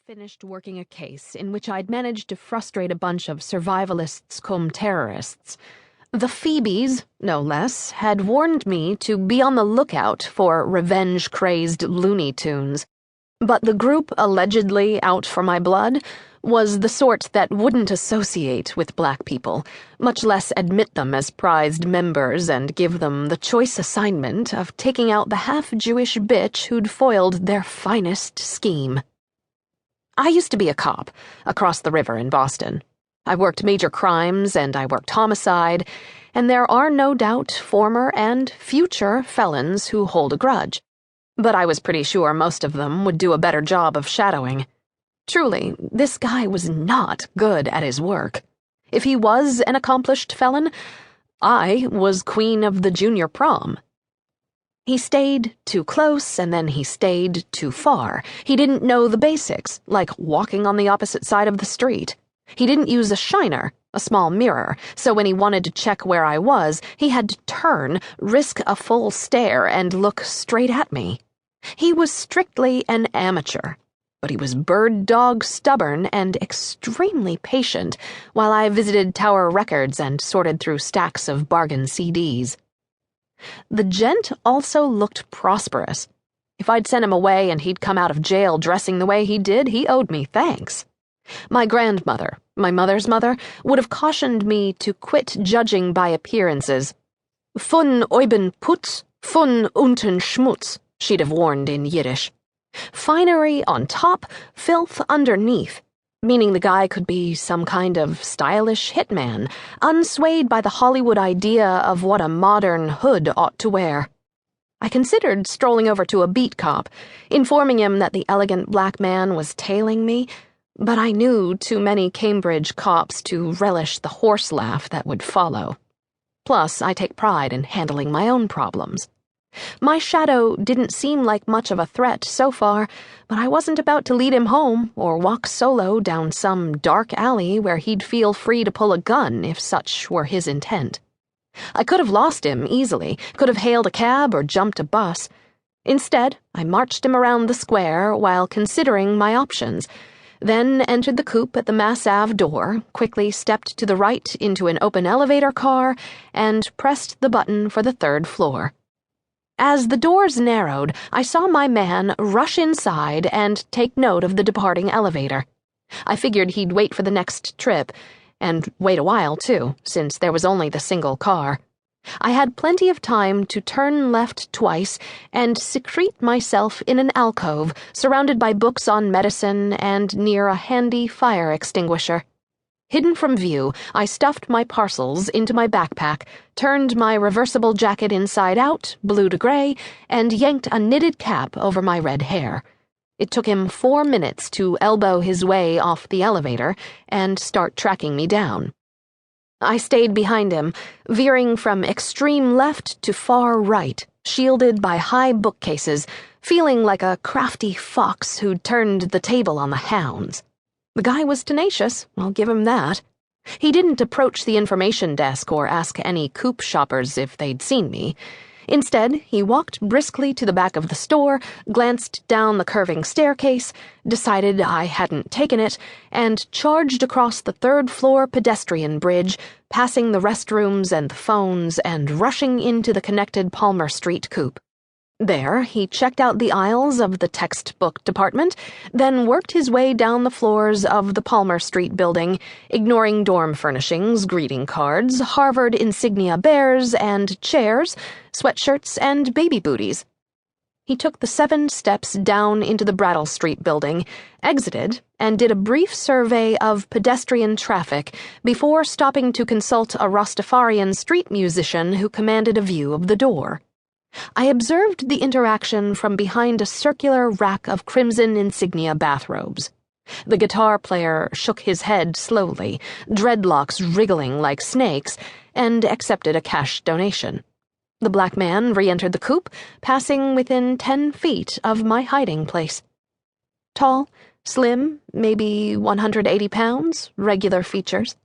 finished working a case in which I'd managed to frustrate a bunch of survivalists cum terrorists. The Phoebes, no less, had warned me to be on the lookout for revenge-crazed Looney Tunes. But the group allegedly out for my blood was the sort that wouldn't associate with black people, much less admit them as prized members and give them the choice assignment of taking out the half-Jewish bitch who'd foiled their finest scheme. I used to be a cop across the river in Boston. I worked major crimes and I worked homicide, and there are no doubt former and future felons who hold a grudge. But I was pretty sure most of them would do a better job of shadowing. Truly, this guy was not good at his work. If he was an accomplished felon, I was queen of the junior prom. He stayed too close, and then he stayed too far. He didn't know the basics, like walking on the opposite side of the street. He didn't use a shiner, a small mirror, so when he wanted to check where I was, he had to turn, risk a full stare, and look straight at me. He was strictly an amateur, but he was bird-dog stubborn and extremely patient while I visited Tower Records and sorted through stacks of bargain CDs. The gent also looked prosperous. If I'd sent him away and he'd come out of jail dressing the way he did, he owed me thanks. My grandmother, my mother's mother, would have cautioned me to quit judging by appearances. Von oben Putz, von unten Schmutz, she'd have warned in Yiddish. Finery on top, filth underneath, meaning the guy could be some kind of stylish hitman, unswayed by the Hollywood idea of what a modern hood ought to wear. I considered strolling over to a beat cop, informing him that the elegant black man was tailing me, but I knew too many Cambridge cops to relish the horse laugh that would follow. Plus, I take pride in handling my own problems. My shadow didn't seem like much of a threat so far, but I wasn't about to lead him home or walk solo down some dark alley where he'd feel free to pull a gun if such were his intent. I could have lost him easily, could have hailed a cab or jumped a bus. Instead, I marched him around the square while considering my options, then entered the coupe at the Mass Ave door, quickly stepped to the right into an open elevator car, and pressed the button for the third floor. As the doors narrowed, I saw my man rush inside and take note of the departing elevator. I figured he'd wait for the next trip, and wait a while, too, since there was only the single car. I had plenty of time to turn left twice and secrete myself in an alcove surrounded by books on medicine and near a handy fire extinguisher. Hidden from view, I stuffed my parcels into my backpack, turned my reversible jacket inside out, blue to gray, and yanked a knitted cap over my red hair. It took him 4 minutes to elbow his way off the elevator and start tracking me down. I stayed behind him, veering from extreme left to far right, shielded by high bookcases, feeling like a crafty fox who'd turned the table on the hounds. The guy was tenacious, I'll give him that. He didn't approach the information desk or ask any coupe shoppers if they'd seen me. Instead, he walked briskly to the back of the store, glanced down the curving staircase, decided I hadn't taken it, and charged across the third-floor pedestrian bridge, passing the restrooms and the phones and rushing into the connected Palmer Street coupe. There, he checked out the aisles of the textbook department, then worked his way down the floors of the Palmer Street building, ignoring dorm furnishings, greeting cards, Harvard insignia bears and chairs, sweatshirts and baby booties. He took the 7 steps down into the Brattle Street building, exited, and did a brief survey of pedestrian traffic before stopping to consult a Rastafarian street musician who commanded a view of the door. I observed the interaction from behind a circular rack of crimson insignia bathrobes. The guitar player shook his head slowly, dreadlocks wriggling like snakes, and accepted a cash donation. The black man re-entered the coupe, passing within 10 feet of my hiding place. Tall, slim, maybe 180 pounds, regular features.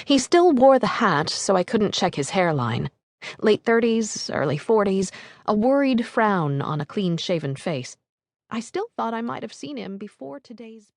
He still wore the hat, so I couldn't check his hairline. Late 30s, early 40s, a worried frown on a clean-shaven face. I still thought I might have seen him before today's